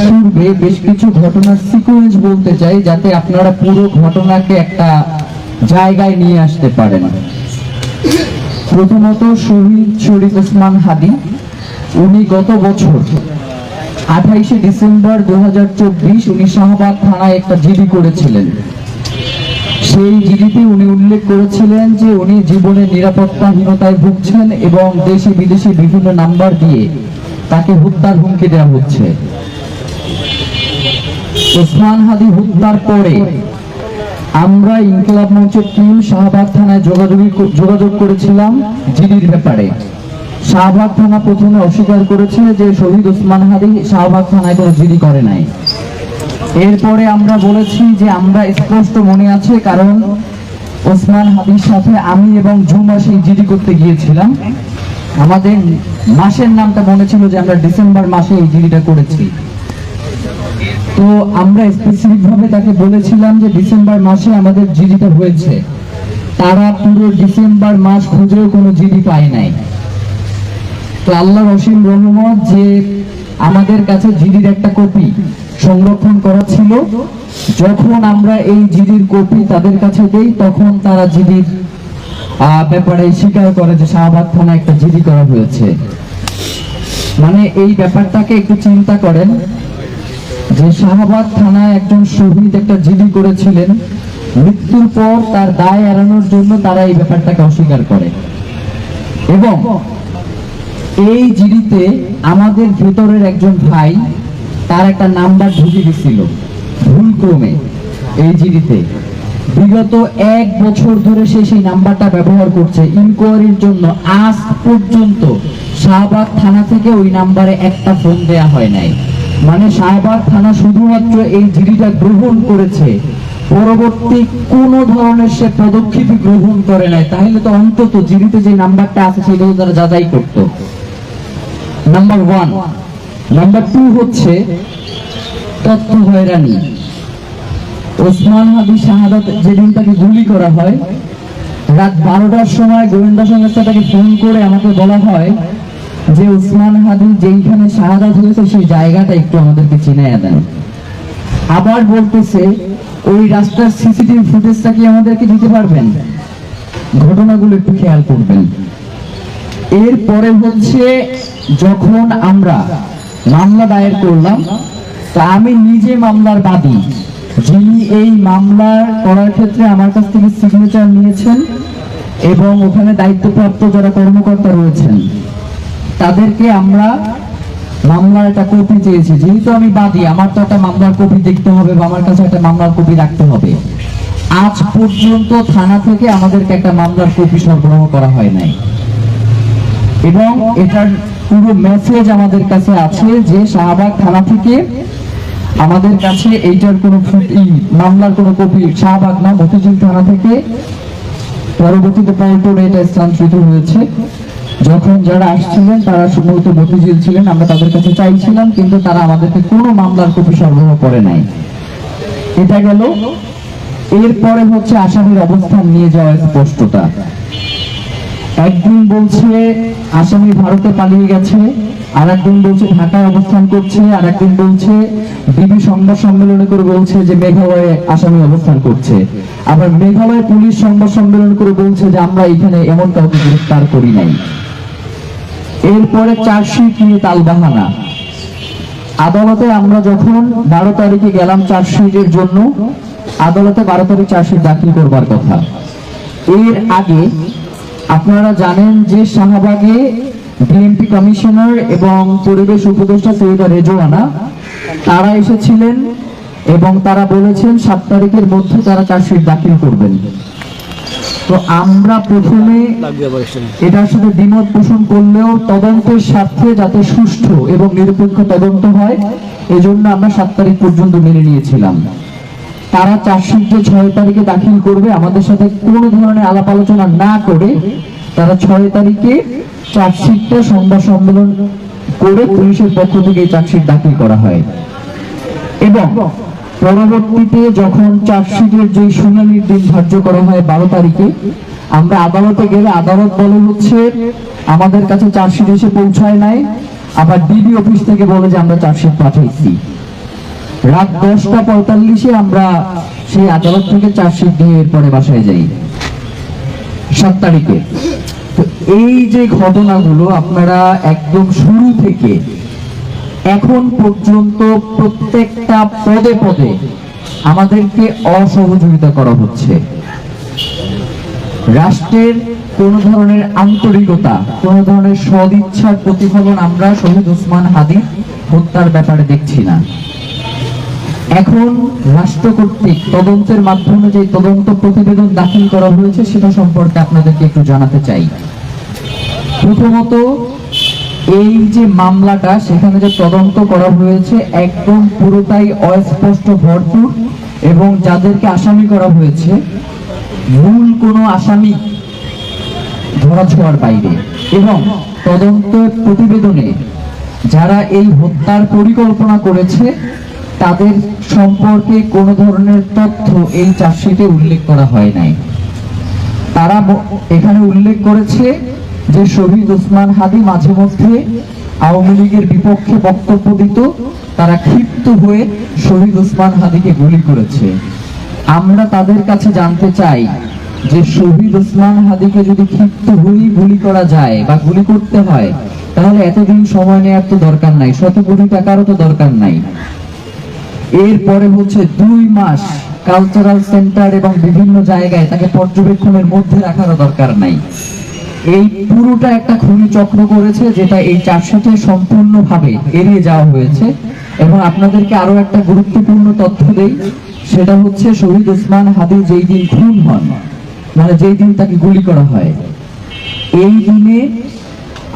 পূর্বে বেশ কিছু ঘটনার সিকোয়েন্স বলতে চাই, যাতে আপনারা পুরো ঘটনাকে একটা জায়গায় নিয়ে আসতে পারেন। প্রথমত শহীদ শরীফ ওসমান হাদী, উনি গত বছর 28শে ডিসেম্বর 2024 উনি শাহবাগ থানায় একটা জিডি করেছিলেন। সেই জিডিতে উনি উল্লেখ করেছিলেন যে উনি জীবনের নিরাপত্তাহীনতায় ভুগছেন এবং দেশি বিদেশি বিভিন্ন নাম্বার দিয়ে তাকে হত্যার হুমকি দেওয়া হচ্ছে। ওসমান হাদী হত্যার পরে আমরা ইনকিলাব মঞ্চের টিম শাহবাগ থানায় যোগাযোগ করেছিলাম জিডির ব্যাপারে। শাহবাগ থানা প্রথমে অস্বীকার করেছে যে শহীদ ওসমান হাদী শাহবাগ থানায় কোনো জিডি করে নাই। এরপরে আমরা বলেছি যে আমরা স্পষ্ট মনে আছে, কারণ ওসমান হাদীর সাথে আমি এবং জুমা সেই জিডি করতে গিয়েছিলাম। আমাদের মাসের নামটা মনে ছিল যে আমরা ডিসেম্বর মাসে এই জিডিটা করেছি। তো আমরা স্পেসিফিক ভাবে তাকে বলেছিলাম যে ডিসেম্বর মাসে আমাদের জিডিটা হয়েছে। তারা পুরো ডিসেম্বর মাস খুঁজেও কোনো জিডি পায় নাই। তো আল্লাহর অসীম রহমত যে আমাদের কাছে জিডির একটা কপি সংরক্ষণ করা ছিল। যখন আমরা এই জিডির কপি তাদের কাছে দেই, তখন তারা জিডির ব্যাপারে স্বীকার করে যে শাহবাগ থানায় একটা জিডি করা হয়েছে। মানে এই ব্যাপারটাকে একটু চিন্তা করেন যে শাহবাগ থানায় একজন শহীদ একটা জিডি করেছিলেন, মৃত্যুর পর তার দায় এড়ানোর জন্য তারা এই ব্যাপারটাকে অস্বীকার করে। এবং এই জিডিতে আমাদের ভেতরের একজন ভাই, তার একটা নাম্বার ঢুকে গেছিল ভুলক্রমে এই জিডিতে। বিগত 1 বছর ধরে সে সেই নাম্বারটা ব্যবহার করছে ইনকোয়ারির জন্য। আজ পর্যন্ত শাহবাগ থানা থেকে ওই নাম্বারে একটা ফোন দেয়া হয় নাই। মানে শাহবাগ থানা শুধুমাত্র এই জিডিটা গ্রহণ করেছে, পরবর্তী কোন ধরনের সে পদক্ষেপ গ্রহণ করে নাই। তাহলে তো অন্তত জিডিতে যে নাম্বারটা আছে সেটা তারা যাচাই করতো। নাম্বার 1। নাম্বার 2 হচ্ছে তথ্য হয়রানি। ওসমান হাদী শাহাদাত যেদিন তাকে গুলি করা হয়, রাত 12টার সময় গোয়েন্দা সংস্থা তাকে ফোন করে আমাকে বলা হয় যে ওসমান হাদী যেখানে শাহাদাত হয়েছে সেই জায়গাটা একটু আমাদেরকে চিনাইয়া দেন। আবার বলতেছে ওই রাস্তার সিসিটিভি ফুটেজটা কি আমাদেরকে দিতে পারবেন? ঘটনাগুলো একটু খেয়াল করবেন। এরপরে হচ্ছে যখন আমরা মামলা দায়ের করলাম, তা আমি নিজে মামলার বাদী, যিনি এই মামলা করার ক্ষেত্রে আমার কাছ থেকে সিগনেচার নিয়েছেন এবং ওখানে দায়িত্বপ্রাপ্ত যারা কর্মকর্তা রয়েছেন তাদেরকে আমরা মামলার একটা কপি চেয়েছি। যেহেতু আমি বাদী, আমার তো একটা মামলার কপি দেখতে হবে বা আমার কাছে একটা মামলার কপি রাখতে হবে। আজ পর্যন্ত থানা থেকে আমাদেরকে একটা মামলার কপি সরবরাহ করা হয় নাই। এবং এটার পুরো মেসেজ আমাদের কাছে আছে যে শাহবাগ থানা থেকে আমাদের কাছে এইটার কোনো মামলার কোনো কপি, শাহবাগ না মতিঝিল থানা থেকে পরবর্তীতে পল্টনে এটা স্থানান্তরিত হয়েছে। যখন যারা আসছিলেন তারা মূলত মতিঝিল ছিলেন, আমরা তাদের কাছে চাইছিলাম, কিন্তু তারা আমাদেরকে কোনো মামলার কপি সরবরাহ করে নাই। এটা গেল। এরপরে হচ্ছে আসামির অবস্থান নিয়ে যাওয়া স্পষ্টতা। একদিন বলছে আসামি ভারতে পালিয়ে গেছে, আর একদিন বলছে ঢাকায় অবস্থান করছে, আর একদিন বলছে ডিবি সংবাদ সম্মেলনে করে বলছে যে মেঘালয়ে আসামি অবস্থান করছে। আবার মেঘালয় পুলিশ সংবাদ সম্মেলন করে বলছে যে আমরা এখানে এমন কাউকে গ্রেফতার করি নাই। এরপরে চার্জশিট নিয়ে তালবাহানা। আদালতে আমরা যখন 12 তারিখে গেলাম চার্জশিটের জন্য, আদালতে 12 তারিখ চার্জশিট দাখিল করবার কথা। এর আগে আপনারা জানেন যে শাহবাগে ডিএমপি কমিশনার এবং পরিবেশ উপদেষ্টা সৈয়দা রেজওয়ানা তারা এসেছিলেন এবং তারা বলেছেন 7 তারিখের মধ্যে তারা চার্জশিট দাখিল করবেন। তো আমরা প্রথমে এটার সাথে দ্বিমত পোষণ করলেও তদন্তের স্বার্থে যাতে সুষ্ঠু এবং নিরপেক্ষ তদন্ত হয়, এজন্য আমরা 7 তারিখ পর্যন্ত মেনে নিয়েছিলাম। তারা চার্জশিট যে 6 তারিখে দাখিল করবে, আমাদের সাথে কোনো ধরনের আলাপ আলোচনা না করে তারা 6 তারিখে চার্জশিটটা সংবাদ সম্মেলন করে পুলিশের পক্ষ থেকে এই চার্জশিট দাখিল করা হয়। এবং পরবর্তীতে যখন চার্জশিটের যে শুনানির দিন ধার্য করা হয় 12 তারিখে, আমরা আদালতে গেলে আদালত বলে হচ্ছে আমাদের কাছে চার্জশিট এসে পৌঁছায় নাই। আবার ডিবি অফিস থেকে বলে যে আমরা চার্জশিট পাঠাইছি। রাত 10:45 আমরা সেই আদালত থেকে চার্জশিট দিয়ে এরপরে বাসায় যাই 7 তারিখে। তো এই যে ঘটনাগুলো আপনারা একদম শুরু থেকে এখন পর্যন্ত প্রত্যেকটা পদে পদে আমাদেরকে অসহযোগিতা করা হচ্ছে। রাষ্ট্রের কোন ধরনের আন্তরিকতা, কোন ধরনের সদিচ্ছার প্রতিফলন আমরা শহীদ ওসমান হাদী হত্যার ব্যাপারে দেখছি না। এখন রাষ্ট্র কর্তৃক তদন্তের মাধ্যমে যে তদন্ত প্রতিবেদন দাখিল করা হয়েছে সেটা সম্পর্কে আপনাদেরকে একটু জানাতে চাই। প্রথমত, এই যে মামলাটা সেখানে যে তদন্ত করা হয়েছে একদম পুরোটাই অস্পষ্ট ভরপুর, এবং যাদেরকে আসামি করা হয়েছে মূল কোনো আসামি ধরাছোঁয়ার বাইরে, এবং তদন্ত প্রতিবেদনে যারা এই হত্যার পরিকল্পনা করেছে তাদের সম্পর্কে কোনো ধরনের তথ্য এই চার্জশিটে উল্লেখ করা হয় নাই। তারা এখানে উল্লেখ করেছে যে শহীদ ওসমান হাদী মাঝে মধ্যে আওয়ামী লীগের বিপক্ষে বক্তব্য দিত, তারা ক্ষিপ্ত হয়ে শহীদ ওসমান হাদীকে গুলি করেছে। আমরা তাদের কাছে জানতে চাই যে শহীদ ওসমান হাদীকে যদি ক্ষিপ্ত হয়েই গুলি করা যায় বা গুলি করতে হয় তাহলে এতদিন সময় নেওয়ার তো দরকার নাই, 100 কোটি টাকারও তো দরকার নাই। এরপরে হচ্ছে 2 মাস কালচারাল সেন্টার এবং বিভিন্ন জায়গায় তাকে পর্যবেক্ষণের মধ্যে রাখারও দরকার নাই। এই পুরোটা একটা খুনি চক্র করেছে, যেটা এই চার্জশিটে সম্পূর্ণভাবে এড়িয়ে যাওয়া হয়েছে। এবং আপনাদেরকে আরো একটা গুরুত্বপূর্ণ তথ্য দেই, সেটা হচ্ছে শহীদ ওসমান হাদী যেই দিন খুন হন, মানে যেই দিন তাকে গুলি করা হয়, এই দিনে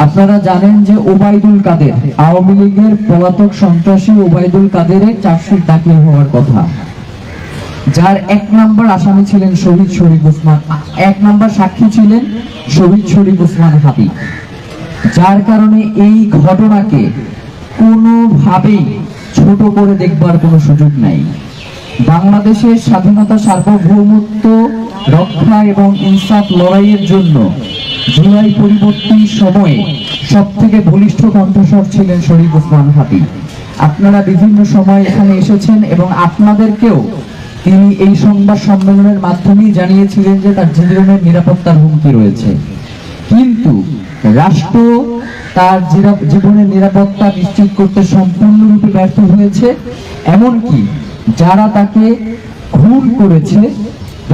আপনারা জানেন যে ওবায়দুল কাদের, আওয়ামী লীগের পলাতক সন্ত্রাসী ওবায়দুল কাদেরের চার্জশিট দাখিল হওয়ার কথা, যার 1 নম্বর আসামি ছিলেন শহীদ শরীফ ওসমান, 1 নম্বর সাক্ষী ছিলেন শহীদ শরীফ ওসমান হাদী। যার কারণে এই ঘটনাকে কোনোভাবেই ছোট করে দেখবার কোনো সুযোগ নাই। বাংলাদেশের স্বাধীনতা, সার্বভৌমত্ব রক্ষা এবং ইনসাফ লড়াইয়ের জন্য জুলাই পরবর্তী সময়ে সব থেকে বলিষ্ঠ কণ্ঠস্বর ছিলেন শরীফ ওসমান হাদী। আপনারা বিভিন্ন সময় এখানে এসেছেন এবং আপনাদেরকেও তিনি এই সংবাদ সম্মেলনের মাধ্যমেই জানিয়েছিলেন যে তার জীবনের নিরাপত্তার হুমকি রয়েছে, কিন্তু রাষ্ট্র তার জীবনের নিরাপত্তা নিশ্চিত করতে সম্পূর্ণরূপে ব্যর্থ হয়েছে। এমনকি যারা তাকে খুন করেছে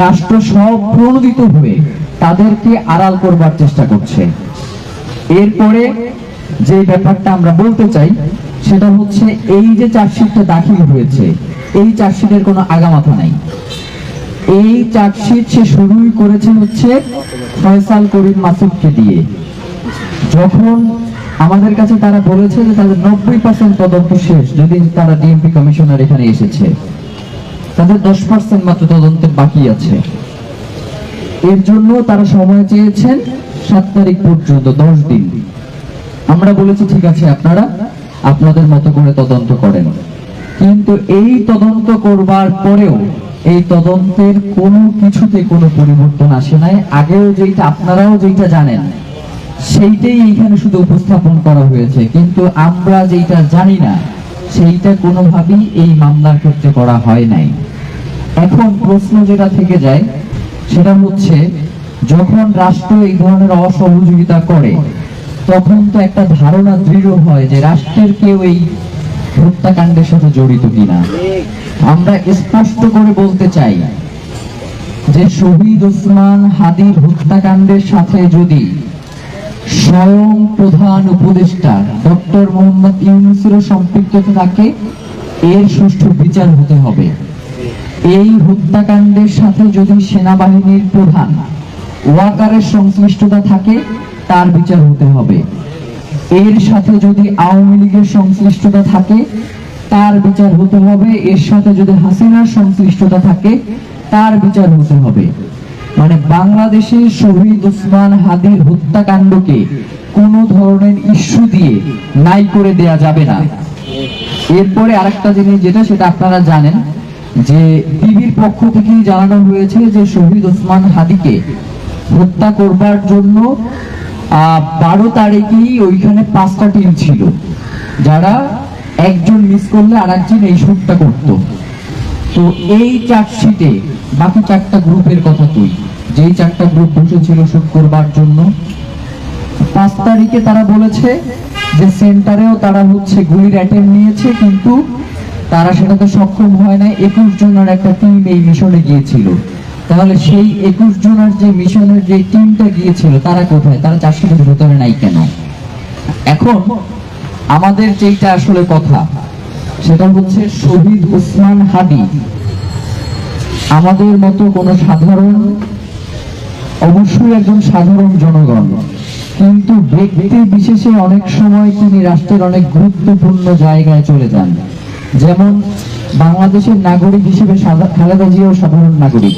রাষ্ট্র সব প্রণোদিত হয়ে তাদেরকে আড়াল করবার চেষ্টা করছে। এরপরে যে ব্যাপারটা আমরা বলতে চাই সেটা হচ্ছে এই যে চার্জশিটটা দাখিল হয়েছে, এই চার্জশিটের কোনো আগামাথা নাই। এই চার্জশিট সে শুরুই করেছে হচ্ছে ফয়সাল করিম মাসুদকে দিয়ে। যখন আমাদের কাছে তারা বলেছে যে তাদের 90% তদন্ত শেষ, যদি তারা ডিএমপি কমিশনার এখানে এসেছে, তাদের 10% মাত্র তদন্তের বাকি আছে। এর জন্য তারা সময় চেয়েছেন 7 তারিখ পর্যন্ত, 10 দিন। আমরা বলেছি ঠিক আছে, আপনারা আপনাদের মতো করে তদন্ত করেন, কিন্তু এই তদন্ত করবার পরেও এই তদন্তের কোনো কিছুতে কোনো পরিবর্তন আসে নাই। আগেও যেটা আপনারাও যেটা জানেন সেইটাই এইখানে শুধু উপস্থাপন করা হয়েছে, কিন্তু আমরা যেটা জানি না সেইটা কোনোভাবেই এই মামলার ক্ষেত্রে করা হয় নাই। এখন প্রশ্ন যেটা থেকে যায় সেটা হচ্ছে, যখন রাষ্ট্র এই ধরনের অসহযোগিতা করে তখন তো একটা ধারণা দৃঢ় হয় যে রাষ্ট্রের কেউ এই হত্যাকাণ্ডের সাথে জড়িত কিনা। আমরা স্পষ্ট করে বলতে চাই যে শহীদ ওসমান হাদীর হত্যাকাণ্ডের সাথে যদি স্বয়ং প্রধান উপদেষ্টা ডক্টর মোহাম্মদ ইউনূসেরও সম্পৃক্ততা থাকে, এর সুষ্ঠু বিচার হতে হবে। এই হত্যাকাণ্ডের সাথে যদি সেনাবাহিনীর প্রধান ওয়াকারের সংশ্লিষ্টতা থাকে, তার বিচার হতে হবে। এর সাথে যদি আওয়ামী লীগের সংশ্লিষ্টতা থাকে, তার বিচার হতে হবে। এর সাথে যদি হাসিনার সংশ্লিষ্টতা থাকে, তার বিচার হতে হবে। মানে বাংলাদেশের শহীদ ওসমান হাদীর হত্যাকাণ্ডকে কোনো ধরনের ইস্যু দিয়ে নাই করে দেয়া যাবে না। এরপরে আরেকটা জিনিস যেটা, সেটা আপনারা জানেন যে বিবির পক্ষ থেকেই জানানো হয়েছে যে শহীদ ওসমান হাদীকে হত্যা করবার জন্য 12 তারিখেই ওইখানে 5টা টিম ছিল, যারা একজন মিস করলে আর একজন এই শুটটা করতো। তো এই চার্জশিটে বাকি 4টা গ্রুপের কথা তুই, যেই 4টা গ্রুপ বসেছিল শুট করবার জন্য, 5 তারিখে তারা বলেছে যে সেন্টারেও তারা গুলির অ্যাটেম্প নিয়েছে, কিন্তু তারা সেটাতে সক্ষম হয় না। 21 জনের একটা টিম এই মিশনে গিয়েছিল। তাহলে সেই 21 জনের যে মিশনের যে টিমটা গিয়েছিল তারা কোথায়? তারা 400 ভেতরে নাই কেন? এখন আমাদের যেটা আসলে কথা, সেটা হচ্ছে শহীদ ওসমান হাদি আমাদের মতো কোনো সাধারণ, অবশ্যই একজন সাধারণ জনগণ, কিন্তু ব্যক্তি বিশেষে অনেক সময় তিনি রাষ্ট্রের অনেক গুরুত্বপূর্ণ জায়গায় চলে যান। যেমন বাংলাদেশের নাগরিক হিসেবে খালেদা জিয়াও সাধারণ নাগরিক,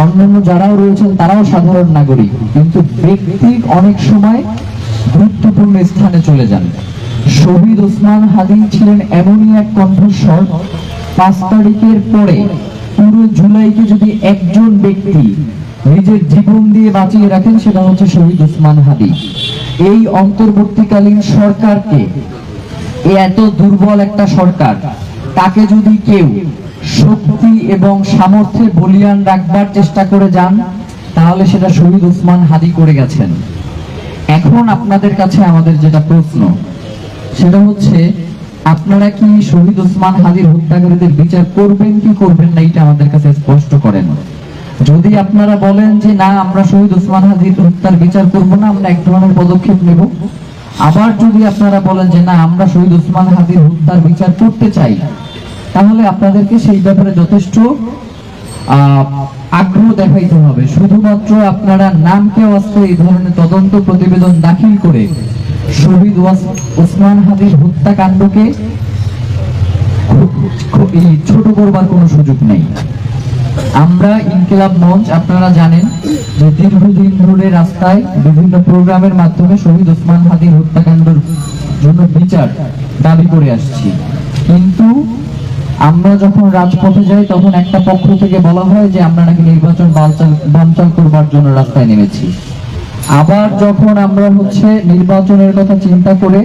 অন্যান্য যারাও রয়েছেন তারাও সাধারণ নাগরিক, কিন্তু ব্যক্তি অনেক সময় গুরুত্বপূর্ণ স্থানে চলে যান। শহীদ ওসমান হাদি ছিলেন এমনই এক কণ্ঠস্বর, 5 তারিখের পরে পুরো জুলাইকে যদি একজন ব্যক্তি নিজের জীবন দিয়ে বাঁচিয়ে রাখেন, সেটা হচ্ছে শহীদ ওসমান হাদি। এই অন্তর্বর্তীকালীন সরকারকে, এত দুর্বল একটা সরকার, তাকে যদি কেউ শক্তি এবং সামর্থ্যে বলিয়ান রাখবার চেষ্টা করে যান, তাহলে সেটা শহীদ ওসমান হাদি করে গেছেন। এখন আপনাদের কাছে আমাদের যেটা প্রশ্ন, সেটা হচ্ছে আপনারা কি শহীদ ওসমান হাদির হত্যাকারীদের বিচার করবেন কি করবেন না, এটা আমাদের কাছে স্পষ্ট করেন। যদি আপনারা বলেন যে না, আমরা শহীদ ওসমান হাদির হত্যার বিচার করব না, আমরা এক ধরনের পদক্ষেপ নেব। আবার যদি আপনারা বলেন যে না, আমরা শহীদ ওসমান হাদির হত্যার বিচার করতে চাই, তাহলে আপনাদেরকে সেই ব্যাপারে যথেষ্ট আগ্রহ দেখাইতে হবে। শুধুমাত্র আপনারা নামকে অস্ত্র এই ধরনের তদন্ত প্রতিবেদন দাখিল করে শহীদ ওসমান হাদির হত্যাকাণ্ডকে ছোট করবার কোনো সুযোগ নেই। আমরা ইনকিলাব মঞ্চ, আপনারা জানেন যে দীর্ঘদিন ধরে রাস্তায় বিভিন্ন প্রোগ্রামের মাধ্যমে শহীদ ওসমান হাদির হত্যাকাণ্ডের জন্য বিচার দাবি করে আসছি, কিন্তু আমরা যখন রাজপথে যাই তখন একটা পক্ষ থেকে বলা হয় যে আমরা নাকি নির্বাচন বানচাল করবার জন্য রাস্তায় নেমেছি। আবার যখন আমরা নির্বাচনের কথা চিন্তা করে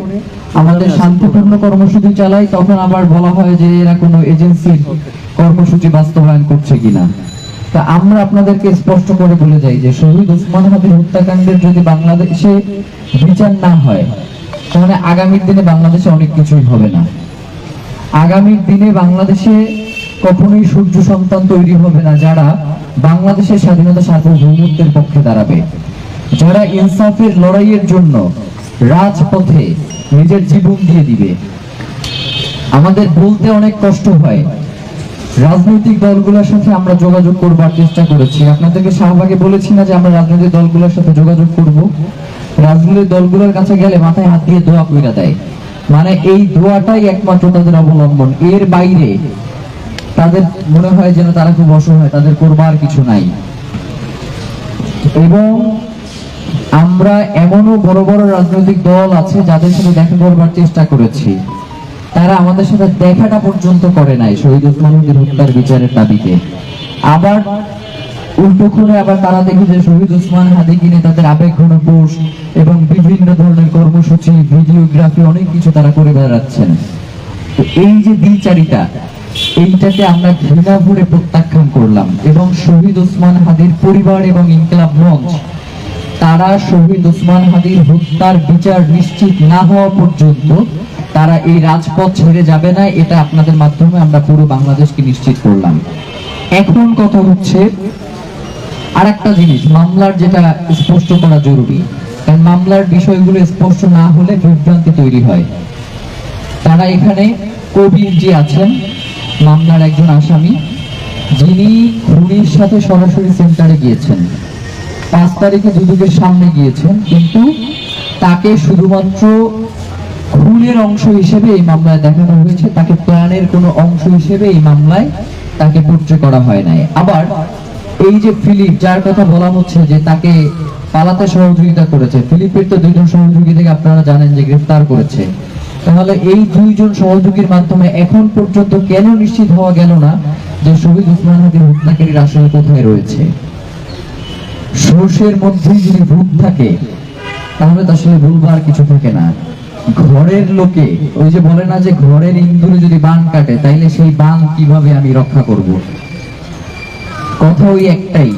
আমাদের শান্তিপূর্ণ কর্মসূচি চালাই, তখন আবার বলা হয় যে এরা কোনো এজেন্সির কর্মসূচি বাস্তবায়ন করছে কিনা। তা আমরা আপনাদেরকে স্পষ্ট করে বলে যাই যে শহীদ ওসমান হাদির হত্যাকাণ্ডের যদি বাংলাদেশে বিচার না হয়, তাহলে আগামীর দিনে বাংলাদেশে অনেক কিছুই হবে না। আগামীর দিনে বাংলাদেশে কখনোই সূর্য সন্তান তৈরি হবে না যারা বাংলাদেশের স্বাধীনতা সার্বভৌমত্বের পক্ষে দাঁড়াবে, যারা ইনসাফের লড়াইয়ের জন্য রাজপথে নিজের জীবন দিয়ে দিবে। আমাদের বলতে অনেক কষ্ট হয়, রাজনৈতিক দলগুলোর সাথে আমরা যোগাযোগ করবার চেষ্টা করেছি। আপনাদেরকে শাহবাগে বলেছি না যে আমরা রাজনৈতিক দলগুলোর সাথে যোগাযোগ করব। রাজনৈতিক দলগুলোর কাছে গেলে মাথায় হাত দিয়ে দোয়া কইরা দেয়, মানে এই দোয়াটাই একমাত্র তাদের অবলম্বন। এর বাইরে তাদের মনে হয় যেন তারা খুব অসহায়, তাদের করবার কিছু নাই। এবং আমরা এমনও বড় বড় রাজনৈতিক দল আছে যাদের সাথে দেখা করবার চেষ্টা করেছি, তারা আমাদের সাথে দেখাটা পর্যন্ত করে নাই শহীদ ওসমান হাদির হত্যার বিচারের দাবিতে। আবার উল্টো করে আবার তারা দেখে যে শহীদ ওসমান হাদিকে নিয়ে তাদের আবেগঘন পোস্ট এবং বিভিন্ন ধরনের কর্মসূচি, ভিডিওগ্রাফি, অনেক কিছু তারা করে বেড়াচ্ছেন। তো এই যে দ্বিচারিতা, এইটাকে আমরা ঘৃণা ভরে প্রত্যাখ্যান করলাম। এবং শহীদ ওসমান হাদির পরিবার এবং ইনকিলাব মঞ্চ, তারা শহীদ ওসমান হাদির হত্যার বিচার নিশ্চিত না হওয়া পর্যন্ত তারা এই রাজপথ ছেড়ে যাবে না। এটা আপনাদের মাধ্যমে আমরা পুরো বাংলাদেশকে নিশ্চিত করলাম। এখন কথা হচ্ছে আরেকটা জিনিস, মামলার যেটা স্পষ্ট করা জরুরি, কারণ মামলার বিষয়গুলো স্পষ্ট না হলে বিভ্রান্তি তৈরি হয়। তারা এখানে কবির যে আছেন মামলার একজন আসামি, যিনি খুনির সাথে সরাসরি সেন্টারে গিয়েছেন, 5 তারিখে দুদকের সামনে গিয়েছেন, কিন্তু তাকে শুধুমাত্র খুনের অংশ হিসেবে এই মামলায় দেখানো হয়েছে, তাকে প্ল্যানের কোনো অংশ হিসেবে এই মামলায় তাকে পরিচয় করা হয় নাই। আবার এই যে ফিলিপ, যার কথা বলা হচ্ছে যে তাকে পালাতে সহযোগিতা করেছে, ফিলিপের তো 2 জন সহযোগী থেকে আপনারা জানেন যে গ্রেফতার করেছে। তাহলে এই 2 জন সহযোগীর মাধ্যমে এখন পর্যন্ত কেন নিশ্চিত হওয়া গেল না যে শহীদ ওসমান হাদির হত্যাকারীর আসলে কোথায় রয়েছে? সর্ষের মধ্যে যদি ভূত থাকে তাহলে তো আসলে ভুলবার কিছু থাকে না। ঘরের লোকে ওই যে বলে না যে ঘরের ইন্দুরে যদি বান কাটে তাইলে সেই বান কিভাবে আমি রক্ষা করব। কথা ওই একটাই,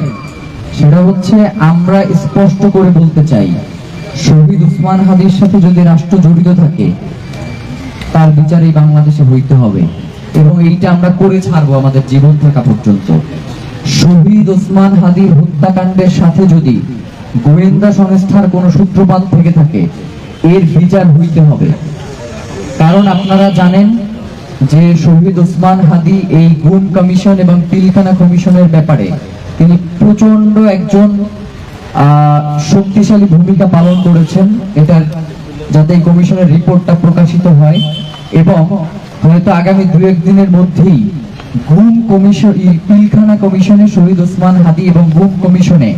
সেটা হচ্ছে আমরা স্পষ্ট করে বলতে চাই শহীদ ওসমান হাদির সাথে যদি রাষ্ট্র জড়িত থাকে তার বিচার এই বাংলাদেশে হইতে হবে, এবং এইটা আমরা করে ছাড়বো আমাদের জীবন থাকা পর্যন্ত। শহীদ ওসমান হাদির হত্যাকাণ্ডের সাথে যদি গোয়েন্দা সংস্থার কোন সূত্রপাত থেকে থাকে এর বিচার হইতে হবে। কারণ আপনারা জানেন যে শহীদ ওসমান হাদি এই গুম কমিশন এবং পিলখানা কমিশনের ব্যাপারে তিনি প্রচন্ড একজন শক্তিশালী ভূমিকা পালন করেছেন, এটার যাতে এই কমিশনের রিপোর্টটা প্রকাশিত হয়, এবং হয়তো আগামী 2-1 দিনের মধ্যেই গুম কমিশন পিলখানা কমিশনে শহীদ ওসমান হাদি এবং গুম কমিশনে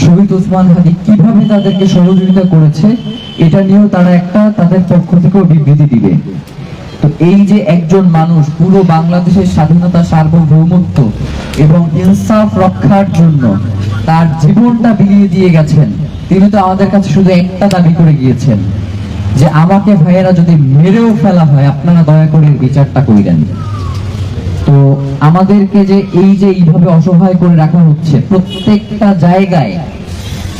শহীদ ওসমান হাদি কিভাবে তাদেরকে সহযোগিতা করেছে এটা নিয়েও তারা একটা তাদের পক্ষ থেকেও বিবৃতি দিবে। তো এই যে একজন মানুষ পুরো বাংলাদেশের স্বাধীনতা, সার্বভৌমত্ব এবং ইনসাফ রক্ষার জন্য তার জীবনটা বিলিয়ে দিয়ে গেছেন, তিনি তো আমাদের কাছে শুধু একটা দাবি করে গিয়েছেন যে আমাকে ভাইয়েরা যদি মেরেও ফেলা হয় আপনারা দয়া করে বিচারটা কইরেন। তো আমাদেরকে যে এইভাবে অসহায় করে রাখা হচ্ছে, প্রত্যেকটা জায়গায়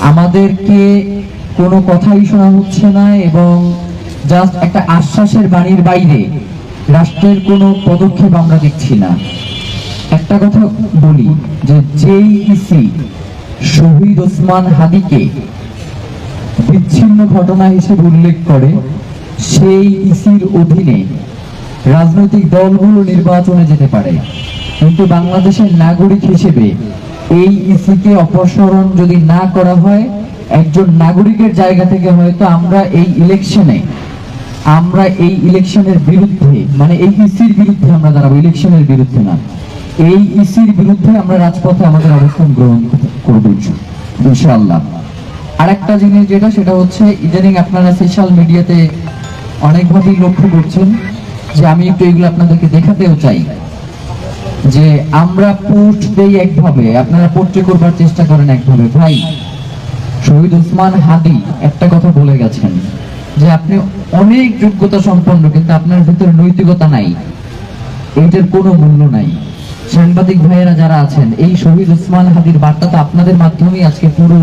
আমাদেরকে কোনো কথাই শোনা হচ্ছে না, এবং জাস্ট একটা আশ্বাসের বাণীর বাইরে রাষ্ট্রের কোনো পদক্ষেপ আমরা দেখছি না। একটা কথা বলি যে যেই ইসি শহীদ ওসমান হাদিকে বিচ্ছিন্ন ঘটনা হিসেবে উল্লেখ করে সেই ইসির অধীনে রাজনৈতিক দলগুলো নির্বাচনে যেতে পারে, কিন্তু বাংলাদেশের নাগরিক হিসেবে এই ইসিকে অপসারণ যদি না করা হয়, একজন নাগরিকের জায়গা থেকে হয়তো আমরা এই ইলেকশনের বিরুদ্ধে, মানে এই ইসির বিরুদ্ধে আমরা দাঁড়াবো, ইলেকশনের বিরুদ্ধে না, এই ইসির বিরুদ্ধে আমরা রাজপথে আমাদের অবস্থান গ্রহণ করব ইনশাআল্লাহ। আরেকটা জিনিস যেটা, সেটা হচ্ছে ইদানিং আপনারা সোশ্যাল মিডিয়াতে অনেকভাবেই লক্ষ্য করছেন, যে আমি একটু এগুলো আপনাদেরকে দেখাতেও চাই, যে আমরা পোস্ট দেই একভাবে, আপনারা পোর্ট্রে করবার চেষ্টা করেন একভাবে। ভাই, শহীদ ওসমান হাদি একটা কথা বলে গেছেন যে আপনি অনেক যোগ্যতা সম্পন্ন কিন্তু আপনার ভিতরে নৈতিকতা নাই, এইটার কোনো মূল্য নাই। সাংবাদিক ভাইয়েরা যারা আছেন, এই শহীদ ওসমান হাদির বার্তা তো আপনাদের মাধ্যমেই আজকে পুরো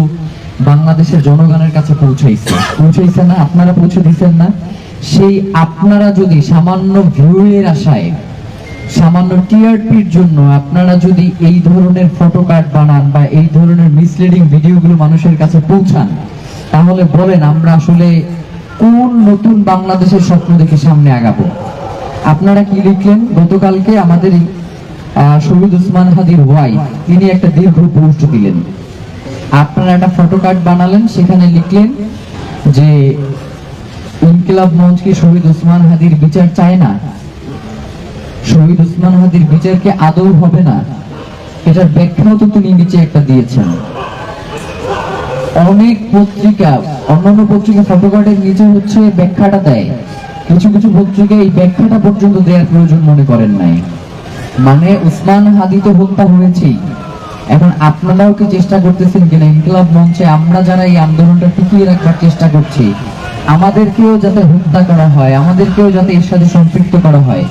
বাংলাদেশের জনগণের কাছে পৌঁছাইছে না, আপনারা পৌঁছে দিচ্ছেন না। সেই আপনারা যদি সামান্য ভিউয়ের আশায়, সামান্য টিআরপির জন্য আপনারা যদি এই ধরনের ফটো কার্ড বানান বা এই ধরনের মিসলিডিং ভিডিওগুলো মানুষের কাছে পৌঁছান, তাহলে বলেন আমরা আসলে কোন নতুন বাংলাদেশের স্বপ্ন দেখে সামনে আগাবো? আপনারা কি লিখলেন গতকালকে? আমাদের শহীদ ওসমান হাদির ওয়াইফ তিনি একটা দীর্ঘ পোস্ট দিলেন, আপনারা একটা ফটো কার্ড বানালেন, সেখানে লিখলেন যে ইনকিলাব মঞ্চ কি শহীদ ওসমান হাদির বিচার চায় না, শহীদ ওসমান হাদির বিচার কি আদৌ হবে না, এটার ব্যাখ্যাও তো তিনি নিচে একটা দিয়েছেন। অনেক পত্রিকা, অন্যান্য পত্রিকা ফটো কার্ডের নিচে হচ্ছে ব্যাখ্যাটা দেয়, কিছু কিছু পত্রিকা এই ব্যাখ্যাটা পর্যন্ত দেওয়ার প্রয়োজন মনে করেন নাই। মানে ওসমান হাদি তো হত্যা হয়েছেই, এখন আপনারাও কি চেষ্টা করতেছেন কিনা ইনকিলাব মঞ্চে আমরা যারা এই আন্দোলনটা টিকিয়ে রাখবার চেষ্টা করছি, আমাদেরকেও যাতে হত্যা করা হয়, আমাদেরকেও যাতে এর সাথে সম্পৃক্ত করা হয়,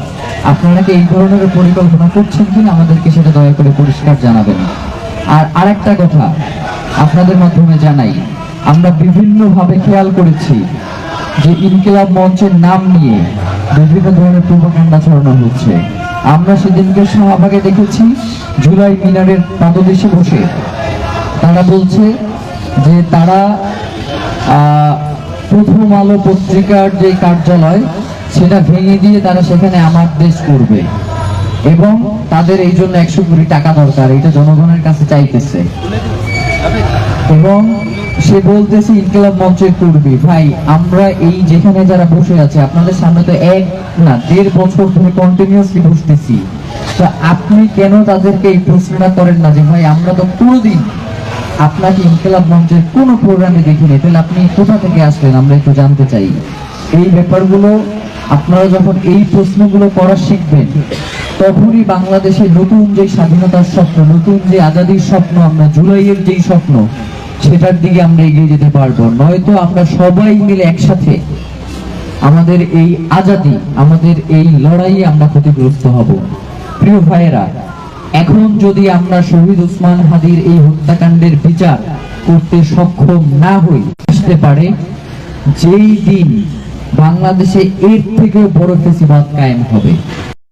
আপনারা কি এই ধরনের পরিকল্পনা করছেন কিনা আমাদেরকে সেটা দয়া করে পরিষ্কার জানাবেন। আর আরেকটা কথা আপনাদের মাধ্যমে জানাই, আমরা বিভিন্ন ভাবে খেয়াল করেছি যে ইনকিলাব মঞ্চের নাম নিয়ে বিভিন্ন ধরনের প্রোপাগান্ডা ছড়ানো হচ্ছে। আমরা সেদিনকে শাহবাগে দেখেছি জুলাই মিনারের পাদদেশে বসে তারা বলছে যে তারা প্রথম আলো পত্রিকার যে কার্যালয় সেটা ভেঙে দিয়ে তারা সেখানে আমার দেশ করবে, এবং তাদের এই জন্য 100 কোটি টাকা দরকার, এটা জনগণের কাছে চাইতেছে, এবং সে বলতেছে ইনকিলাব মঞ্চের কর্মী। ভাই, আমরা এই যেখানে যারা বসে আছে আপনাদের সামনে তো 1 না 1.5 বছর ধরে কন্টিনিউয়াসলি বসতেছি, তো আপনি কেন তাদেরকে এই প্রশ্নটা করেন না যে ভাই আমরা তো কোনোদিন আপনাকে ইনকিলাব মঞ্চের কোনো প্রোগ্রামে দেখিনি, তাহলে আপনি কোথা থেকে আসলেন আমরা একটু জানতে চাই। এই ব্যাপারগুলো আপনারা যখন এই প্রশ্নগুলো করা শিখবেন, তখনই বাংলাদেশের নতুন যে স্বাধীনতার স্বপ্ন, নতুন যে আজাদির স্বপ্ন, আমরা জুলাইয়ের যেই স্বপ্ন, সেটার দিকে আমরা এগিয়ে যেতে পারবো। নয়তো আমরা সবাই মিলে একসাথে আমাদের এই আজাদি, আমাদের এই লড়াইয়ে আমরা ক্ষতিগ্রস্ত হব। প্রিয় ভাইয়েরা, এখন যদি আমরা শহীদ ওসমান হাদির এই হত্যাকাণ্ডের বিচার করতে সক্ষম না হই, আসতে পারে যেই দিন বাংলাদেশে এর থেকেও বড় ফেসিবাদ কায়েম হবে।